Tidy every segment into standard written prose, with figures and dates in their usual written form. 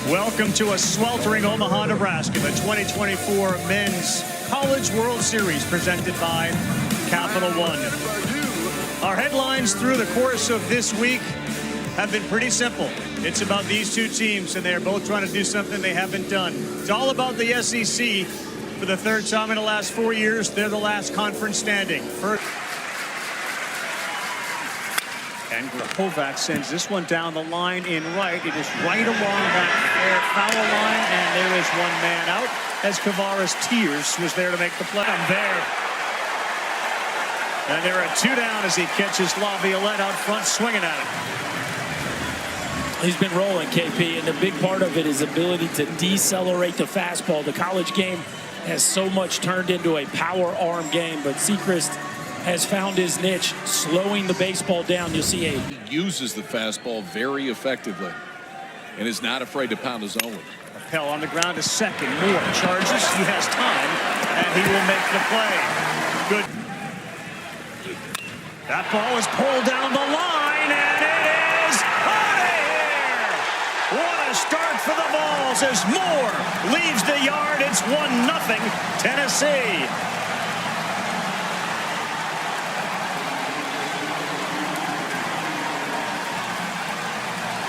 Welcome to a sweltering Omaha, Nebraska, the 2024 Men's College World Series presented by Capital One. Our headlines through the course of this week have been pretty simple. It's about these two teams, and they are both trying to do something they haven't done. It's all about the SEC. For the third time in the last 4 years, they're the last conference standing. And Grahovac sends this one down the line in right. It is right along that foul line, and there is one man out as Kavares Tears was there to make the play. I'm there. And there are two down as he catches Laviolette out front swinging at it. He's been rolling, KP, and the big part of it is ability to decelerate the fastball. The college game has so much turned into a power arm game, but Sechrist has found his niche, slowing the baseball down. You'll see He uses the fastball very effectively and is not afraid to pound his own. Appel on the ground to second. Moore charges. He has time, and he will make the play. Good. That ball is pulled down the line, and it is out of here. What a start for the Vols as Moore leaves the yard. It's 1-0 Tennessee.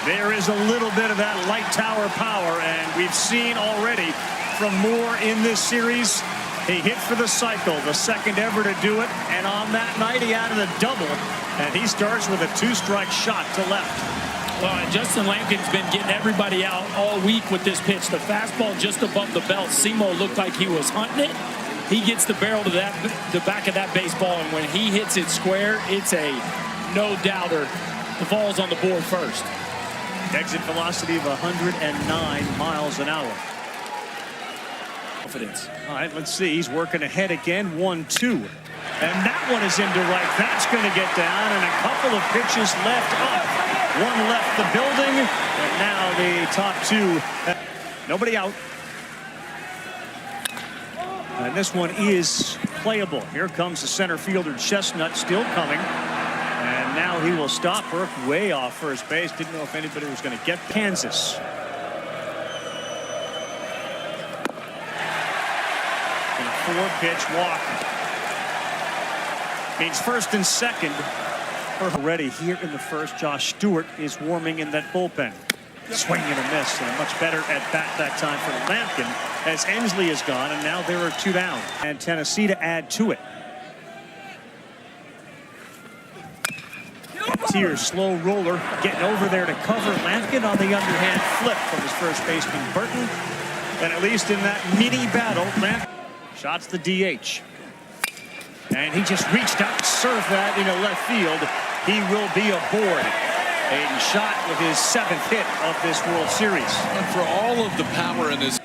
There is a little bit of that light tower power, and we've seen already from Moore in this series. He hit for the cycle, the second ever to do it, and on that night he added a double, and he starts with a two-strike shot to left. Well, and Justin Lampkin's been getting everybody out all week with this pitch. The fastball just above the belt. Simo looked like he was hunting it. He gets the barrel to the back of that baseball, and when he hits it square, it's a no-doubter. The Vols on the board first. Exit velocity of 109 miles an hour. Confidence. All right, let's see. He's working ahead again. 1-2. And that one is into right. That's going to get down, and a couple of pitches left up. One left the building, and now the top two. Nobody out. And this one is playable. Here comes the center fielder, Chestnut, still coming. And now he will stop. Burke way off first base. Didn't know if anybody was going to get Kansas. And a 4-pitch walk. Means first and second. Already here in the first. Josh Stewart is warming in that bullpen. Swing and a miss, and a much better at bat that time for Lampkin as Ensley is gone, and now there are two down. And Tennessee to add to it. Tears, slow roller, getting over there to cover Lampkin on the underhand flip from his first baseman Burton. And at least in that mini battle, Lampkin shots the DH. And he just reached out to serve that into left field. He will be aboard. Hayden Schott with his 7th hit of this World Series. And for all of the power in this.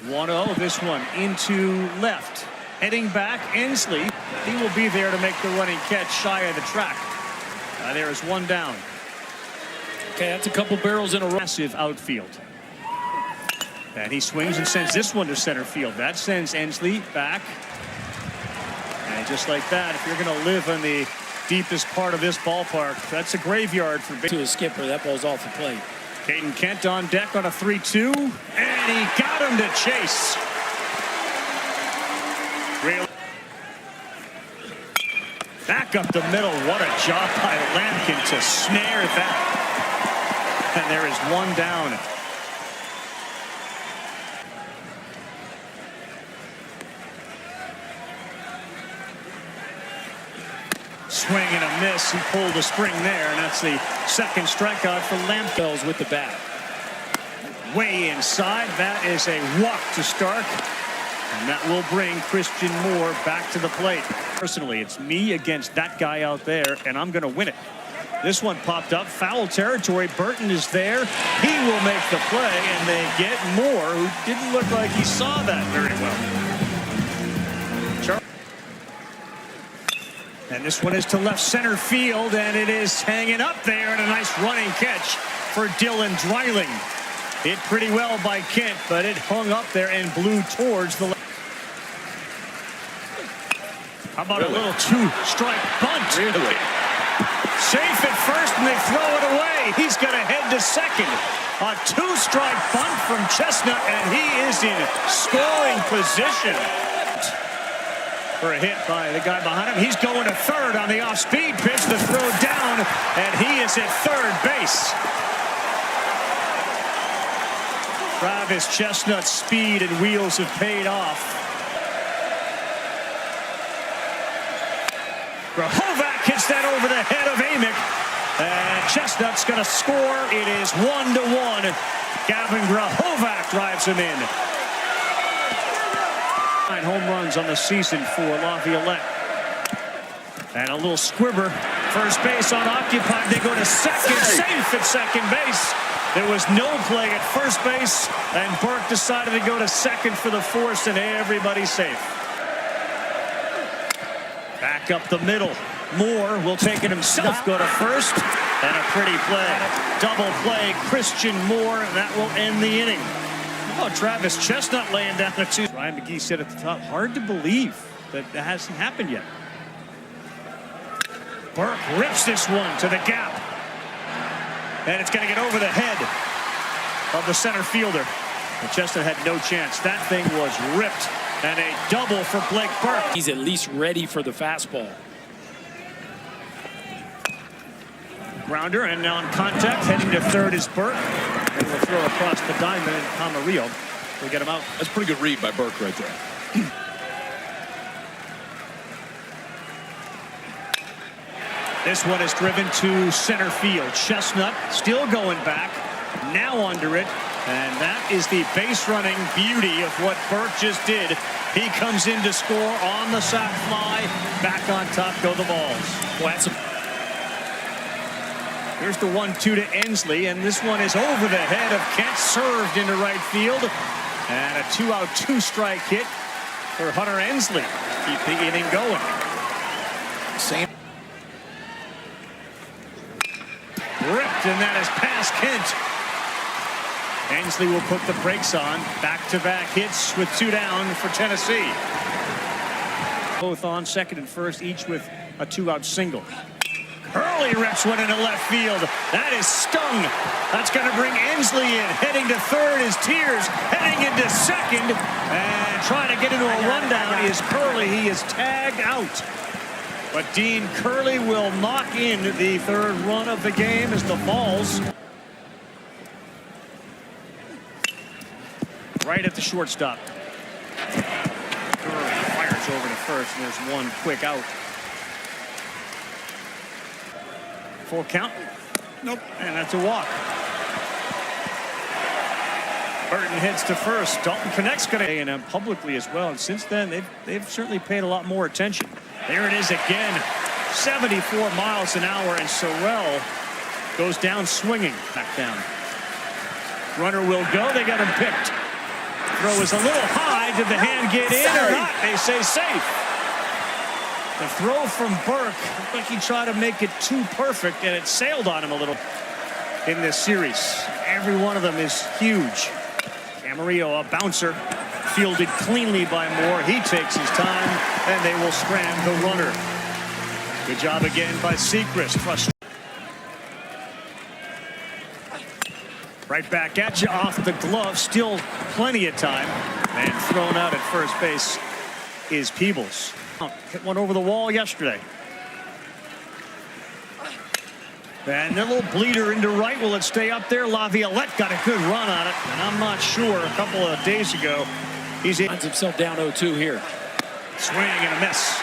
1-0, this one into left. Heading back, Ensley. He will be there to make the running catch shy of the track. There is one down. Okay, that's a couple barrels in a row. Massive outfield. And he swings and sends this one to center field. That sends Ensley back. And just like that, if you're going to live in the deepest part of this ballpark, that's a graveyard for to a skipper. That ball's off the plate. Caden Kent on deck on a 3-2. And he got him to chase. Real. Back up the middle. What a job by Lampkin to snare that. And there is one down. Swing and a miss. He pulled a spring there, and that's the second strikeout for Lampkin with the bat. Way inside. That is a walk to Stark. And that will bring Christian Moore back to the plate. Personally, it's me against that guy out there, and I'm going to win it. This one popped up. Foul territory. Burton is there. He will make the play, and they get Moore, who didn't look like he saw that very well. And this one is to left center field, and it is hanging up there, and a nice running catch for Dylan Dreiling. Hit pretty well by Kent, but it hung up there and blew towards the left. How about a little two-strike bunt? Really? Safe at first, and they throw it away. He's going to head to second. A two-strike bunt from Chestnut, and he is in scoring position. For a hit by the guy behind him. He's going to third on the off-speed pitch. The throw down, and he is at third base. Travis Chestnut's speed and wheels have paid off. Grahovac hits that over the head of Amick. And Chestnut's going to score. It is 1-1. Gavin Grahovac drives him in. 9 home runs on the season for Laviolette. And a little squibber. First base unoccupied. They go to second. Safe at second base. There was no play at first base, and Burke decided to go to second for the force, and everybody's safe. Back up the middle. Moore will take it himself, go to first, and a pretty play. Double play, Christian Moore, and that will end the inning. Oh, Travis Chestnut laying down a two. Ryan McGee said at the top, hard to believe that it hasn't happened yet. Burke rips this one to the gap. And it's going to get over the head of the center fielder. And Chestnut had no chance. That thing was ripped. And a double for Blake Burke. He's at least ready for the fastball. Grounder, and now on contact, heading to third is Burke. And will throw across the diamond, and Camarillo will get him out. That's a pretty good read by Burke right there. This one is driven to center field. Chestnut still going back, now under it, and that is the base running beauty of what Burke just did. He comes in to score on the sac fly. Back on top go the balls. Well, that's Here's the 1-2 to Ensley, and this one is over the head of Kent, served into right field, and a 2-out, 2-strike hit for Hunter Ensley. Keep the inning going. Same. Ripped, and that is past Kent. Ensley will put the brakes on. Back-to-back hits with 2 down for Tennessee. Both on second and first, each with a 2-out single. Curley rips one into left field. That is stung. That's going to bring Ensley in. Heading to third is Tears. Heading into second. And trying to get into a rundown is Curley. He is tagged out. But Dean Curley will knock in the third run of the game as the balls. Right at the shortstop. Curley fires over to first, and there's one quick out. Full count. Nope. And that's a walk. Burton hits to first. Dalton connects going to A&M publicly as well. And since then, they've certainly paid a lot more attention. There it is again. 74 miles an hour, and Sorrell goes down swinging. Back down. Runner will go. They got him picked. Throw is a little high. Did the hand get in or not? They say safe. The throw from Burke looked like he tried to make it too perfect, and it sailed on him a little in this series. Every one of them is huge. Camarillo, a bouncer, fielded cleanly by Moore. He takes his time, and they will strand the runner. Good job again by Sechrist. Right back at you off the glove. Still plenty of time. And thrown out at first base is Peebles. Hit one over the wall yesterday. And a little bleeder into right. Will it stay up there? Laviolette got a good run on it. And I'm not sure. A couple of days ago, he finds himself down 0-2 here. Swing and a miss.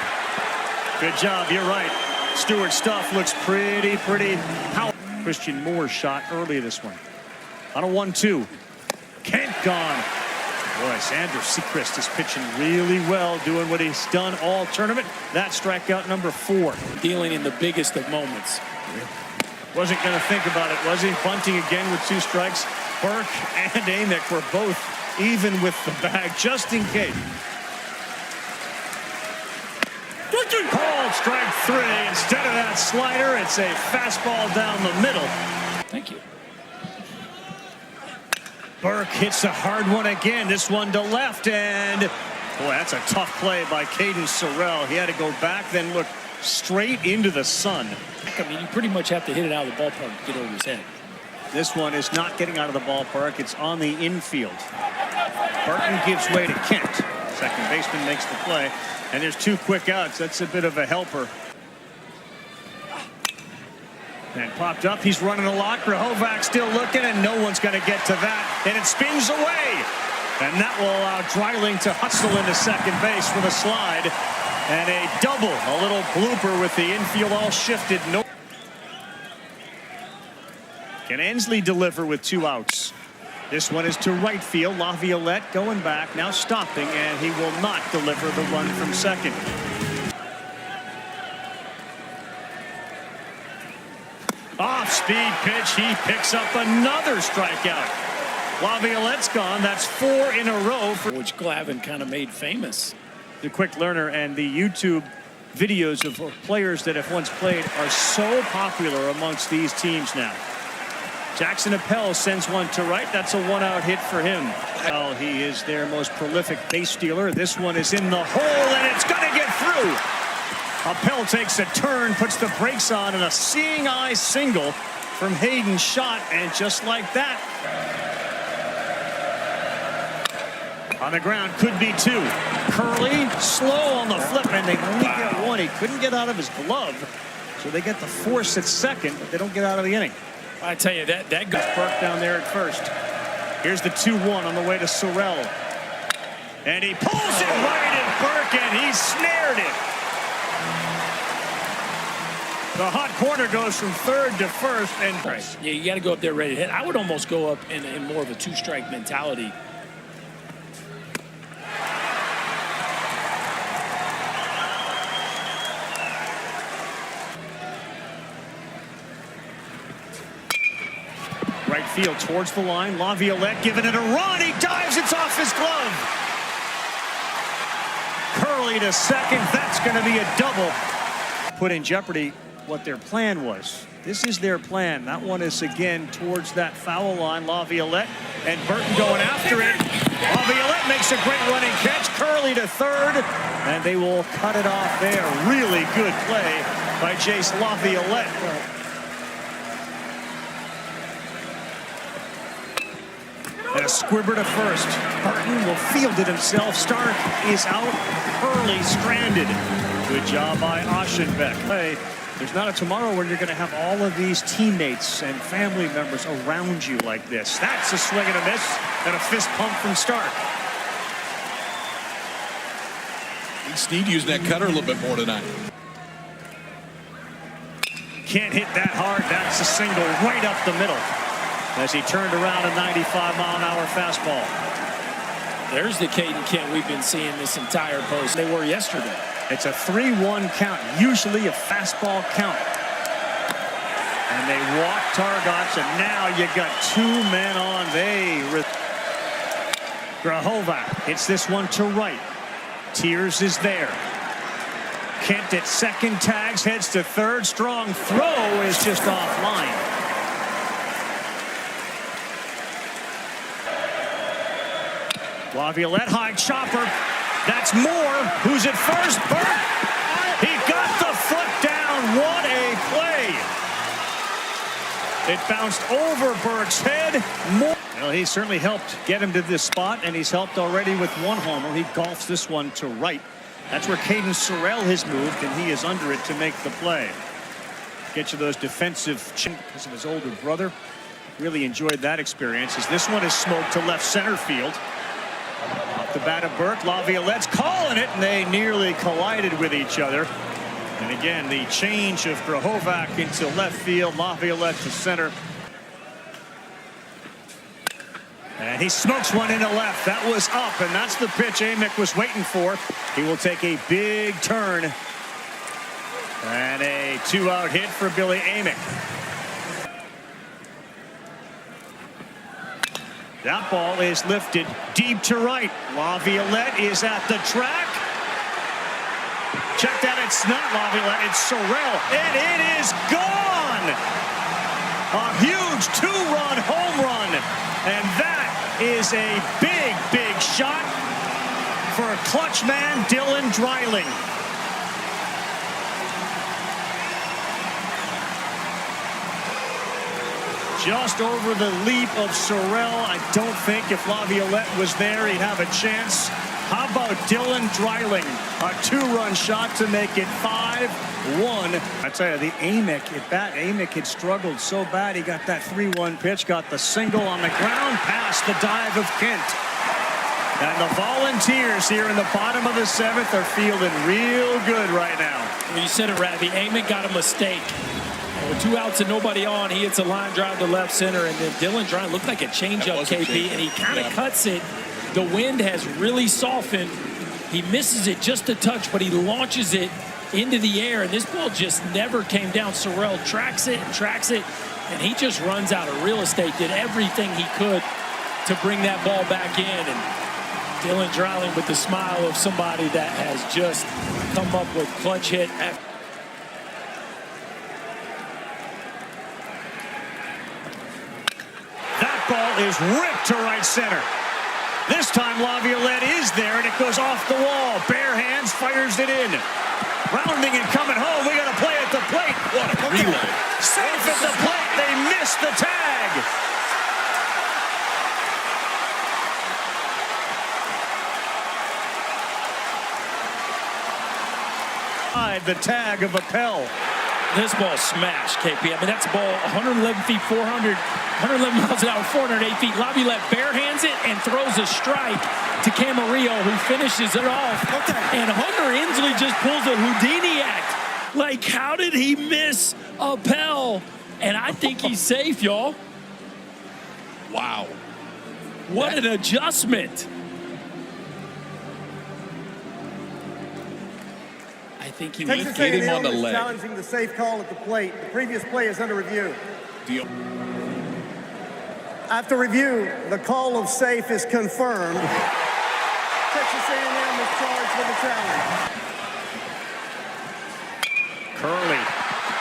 Good job. You're right. Stewart's stuff looks pretty powerful. Christian Moore's shot early this one. On a 1-2. Kent gone. Boy, Xander Sechrist is pitching really well, doing what he's done all tournament. That strikeout number 4. Dealing in the biggest of moments. Wasn't going to think about it, was he? Bunting again with 2 strikes. Burke and Amick were both even with the bag, just in case. Called strike 3. Instead of that slider, it's a fastball down the middle. Thank you. Burke hits a hard one again. This one to left, and boy, that's a tough play by Caden Sorrell. He had to go back, then look straight into the sun. I mean, you pretty much have to hit it out of the ballpark to get over his head. This one is not getting out of the ballpark. It's on the infield. Burton gives way to Kent. Second baseman makes the play. And there's 2 quick outs. That's a bit of a helper. And popped up. He's running a lot. Grahovac still looking, and no one's going to get to that. And it spins away. And that will allow Dreiling to hustle into second base with a slide. And a double. A little blooper with the infield all shifted. No. Can Ensley deliver with 2 outs? This one is to right field. Laviolette going back, now stopping, and he will not deliver the run from second. Off-speed pitch. He picks up another strikeout. Laviolette's gone. That's 4 in a row. Which Glavine kind of made famous. The quick learner and the YouTube videos of players that have once played are so popular amongst these teams now. Jackson Appel sends one to right. That's a 1-out hit for him. Well, he is their most prolific base stealer. This one is in the hole, and it's going to get through. Appel takes a turn, puts the brakes on, and a seeing eye single from Hayden's shot, and just like that. On the ground, could be 2. Curly, slow on the flip, and they only get 1. He couldn't get out of his glove, so they get the force at second, but they don't get out of the inning. I tell you, that goes. Burke down there at first. Here's the 2-1 on the way to Sorrell. And he pulls it right at Burke, and he snared it. The hot corner goes from third to first. And right. Yeah, you got to go up there ready to hit. I would almost go up in more of a 2-strike mentality. Right field towards the line. Laviolette giving it a run. He dives. It's off his glove. Curly to second. That's going to be a double. Put in jeopardy what their plan was. This is their plan. That one is again towards that foul line. Laviolette and Burton going after it. Laviolette makes a great running catch. Curly to third. And they will cut it off there. Really good play by Jace Laviolette. And a squibber to first. Burton will field it himself. Stark is out. Hurley stranded. Good job by Aschenbeck. Hey, there's not a tomorrow where you're going to have all of these teammates and family members around you like this. That's a swing and a miss, and a fist pump from Stark. Snead using that cutter a little bit more tonight. Can't hit that hard. That's a single right up the middle as he turned around a 95-mile-an-hour fastball. There's the Caden Kent we've been seeing this entire post. They were yesterday. It's a 3-1 count, usually a fastball count. And they walk Targac, and now you got 2 men on. Grahovac hits this one to right. Tears is there. Kent at second, tags, heads to third. Strong throw is just offline. Laviolette, high chopper. That's Moore. Who's at first? Burke. He got the foot down. What a play. It bounced over Burke's head. Moore. Well, he certainly helped get him to this spot, and he's helped already with 1 homer. He golfs this one to right. That's where Caden Sorrell has moved, and he is under it to make the play. Get you those defensive chin because of his older brother. Really enjoyed that experience as this one is smoked to left center field. Off the bat of Burke, Laviolette's calling it, and they nearly collided with each other. And again, the change of Grahovac into left field, Laviolette to center. And he smokes one into left. That was up, and that's the pitch Amick was waiting for. He will take a big turn. And a 2-out hit for Billy Amick. That ball is lifted deep to right. Laviolette is at the track. Check that, it's not Laviolette, it's Sorrell. And it is gone! A huge 2-run home run. And that is a big, big shot for clutch man Dylan Dreiling. just over the leap of Sorrell. I don't think if Laviolette was there, he'd have a chance. How about Dylan Dreiling? A 2-run shot to make it 5-1. I tell you, the Amick at bat. Amick had struggled so bad. He got that 3-1 pitch, got the single on the ground, past the dive of Kent. And the Volunteers here in the bottom of the 7th are feeling real good right now. Well, you said it, Ravi. Amick got a mistake. With 2 outs and nobody on, he hits a line drive to left center, and then Dylan Dreiling looked like a changeup, KP, and he kind of cuts it. The wind has really softened. He misses it just a touch, but he launches it into the air, and this ball just never came down. Sorrell tracks it, and he just runs out of real estate, did everything he could to bring that ball back in. And Dylan Dreiling with the smile of somebody that has just come up with clutch hit after. That ball is ripped to right center. This time Laviolette is there, and it goes off the wall. Bare hands, fires it in. Rounding and coming home. We got to play at the plate. What a relay. Safe at the plate. They missed the tag. The tag of Appel. This ball smashed, KP. I mean, that's a ball 111 feet, 111 miles an hour, 408 feet. Laviolette barehands it and throws a strike to Camarillo, who finishes it off. And Hunter Inslee just pulls a Houdini act. Like, how did he miss Appel? And I think he's safe, y'all. Wow. What an adjustment. I think he Texas Get him on the A&M is leg. challenging the safe call at the plate. The previous play is under review. Deal. After review, the call of safe is confirmed. Texas A&M is charged with a challenge. Curley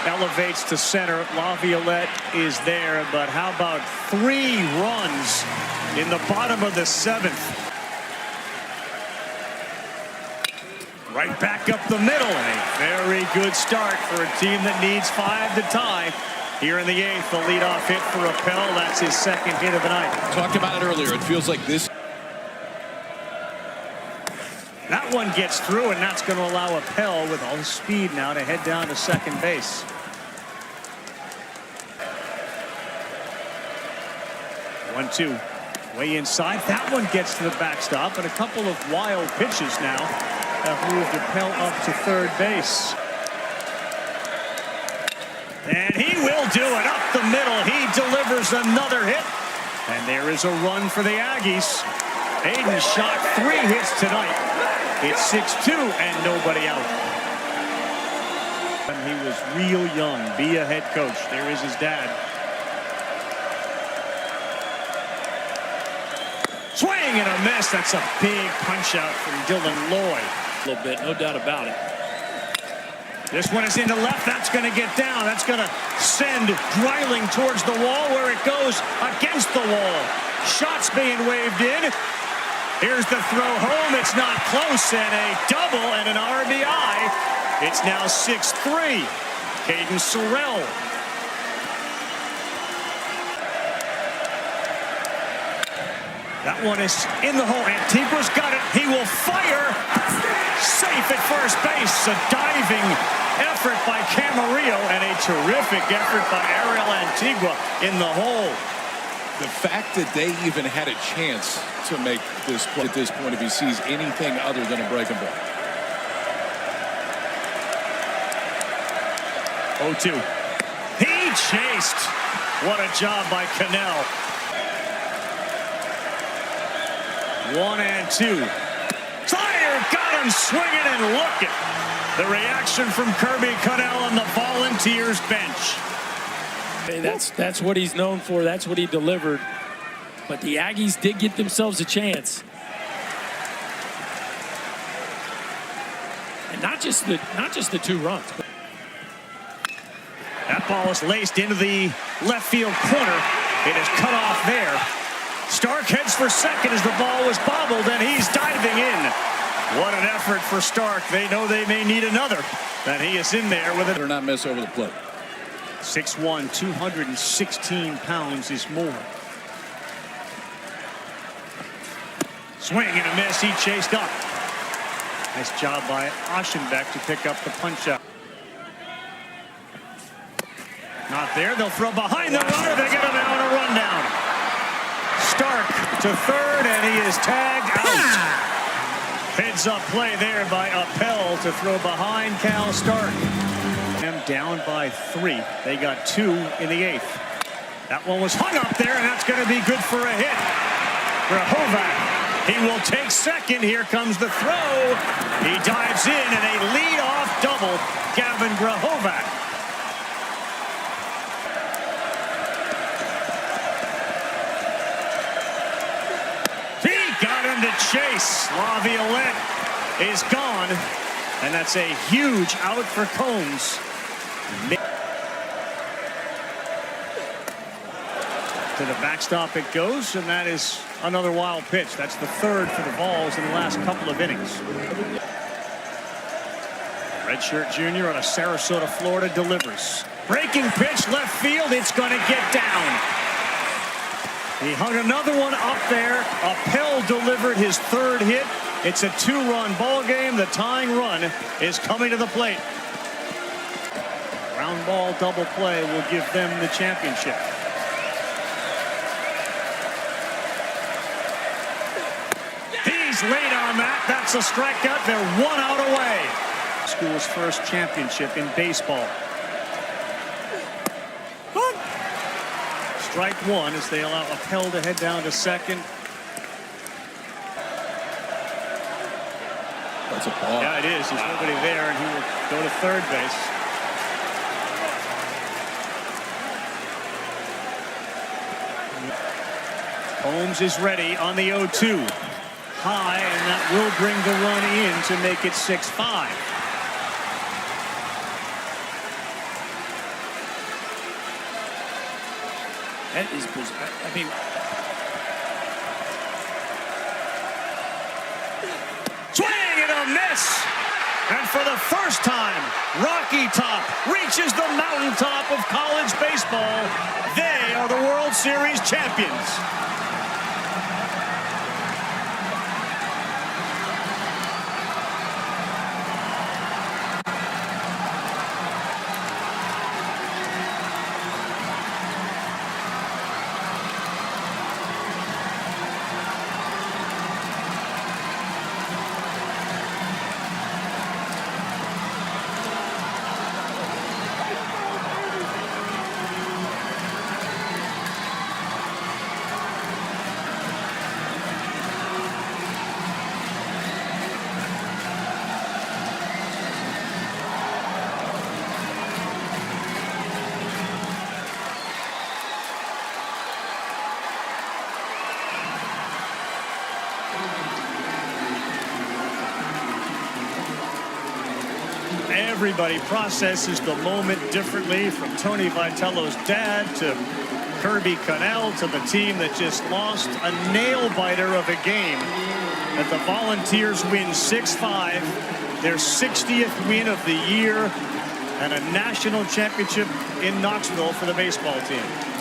elevates to center. Laviolette is there, but how about 3 runs in the bottom of the 7th? Right back up the middle, and a very good start for a team that needs 5 to tie. Here in the 8th, the leadoff hit for Appel. That's his 2nd hit of the night. Talked about it earlier. It feels like this. That one gets through, and that's going to allow Appel with all the speed now to head down to second base. One-two, way inside. That one gets to the backstop, and a couple of wild pitches now have moved Appel up to third base. And he will do it up the middle. He delivers another hit, and there is a run for the Aggies. Aiden shot 3 hits tonight. It's 6-2 and nobody out. When he was real young, be a head coach. There is his dad. Swing and a miss. That's a big punch out from Dylan Lloyd. A little bit, no doubt about it. This one is into left. That's going to get down. That's going to send Dreiling towards the wall, where it goes against the wall. Shots being waved in. Here's the throw home. It's not close, and a double and an RBI. It's now 6-3. Caden Sorrell. That one is in the hole. Antigua's got it. He will fire. Safe at first base. A diving effort by Camarillo, and a terrific effort by Ariel Antigua in the hole. The fact that they even had a chance to make this play at this point, if he sees anything other than a breaking ball. 0-2. He chased. What a job by Cannell. 1-2. Fire, got him swinging, and look at the reaction from Kirby Cannell on the Volunteers bench. Hey, that's what he's known for. That's what he delivered. But the Aggies did get themselves a chance. And not just the 2 runs. That ball is laced into the left field corner. It is cut off there. Stark heads for second as the ball was bobbled, and he's diving in. What an effort for Stark. They know they may need another. And he is in there with it. Better not miss over the plate. 6'1", 216 pounds is more. Swing and a miss. He chased up. Nice job by Aschenbeck to pick up the punch out. Not there. They'll throw behind the runner. They get him out on a rundown. Stark to third, and he is tagged out. Heads up play there by Appel to throw behind Cal Stark. And down by 3. They got 2 in the 8th. That one was hung up there, and that's going to be good for a hit. Grahovac. He will take second. Here comes the throw. He dives in, and a lead-off double. Gavin Grahovac. He got him to chase. Laviolette is gone, and that's a huge out for Combs. To the backstop it goes, and that is another wild pitch. That's the 3rd for the Vols in the last couple of innings. Redshirt junior out of Sarasota, Florida, delivers. Breaking pitch left field. It's going to get down. He hung another one up there. Appel delivered his 3rd hit. It's a 2-run ball game. The tying run is coming to the plate. Ground ball double play will give them the championship. Late on that. That's a strikeout. They're 1 out away. School's first championship in baseball. Strike 1 as they allow Appel to head down to second. That's a ball. Yeah, it is. There's nobody there, and he will go to third base. Holmes is ready on the 0-2. High, and that will bring the run in to make it 6-5. That is, I mean, swing and a miss, and for the first time, Rocky Top reaches the mountaintop of college baseball. They are the World Series champions. Everybody processes the moment differently, from Tony Vitello's dad to Kirby Connell to the team that just lost a nail-biter of a game. That the Volunteers win 6-5, their 60th win of the year, and a national championship in Knoxville for the baseball team.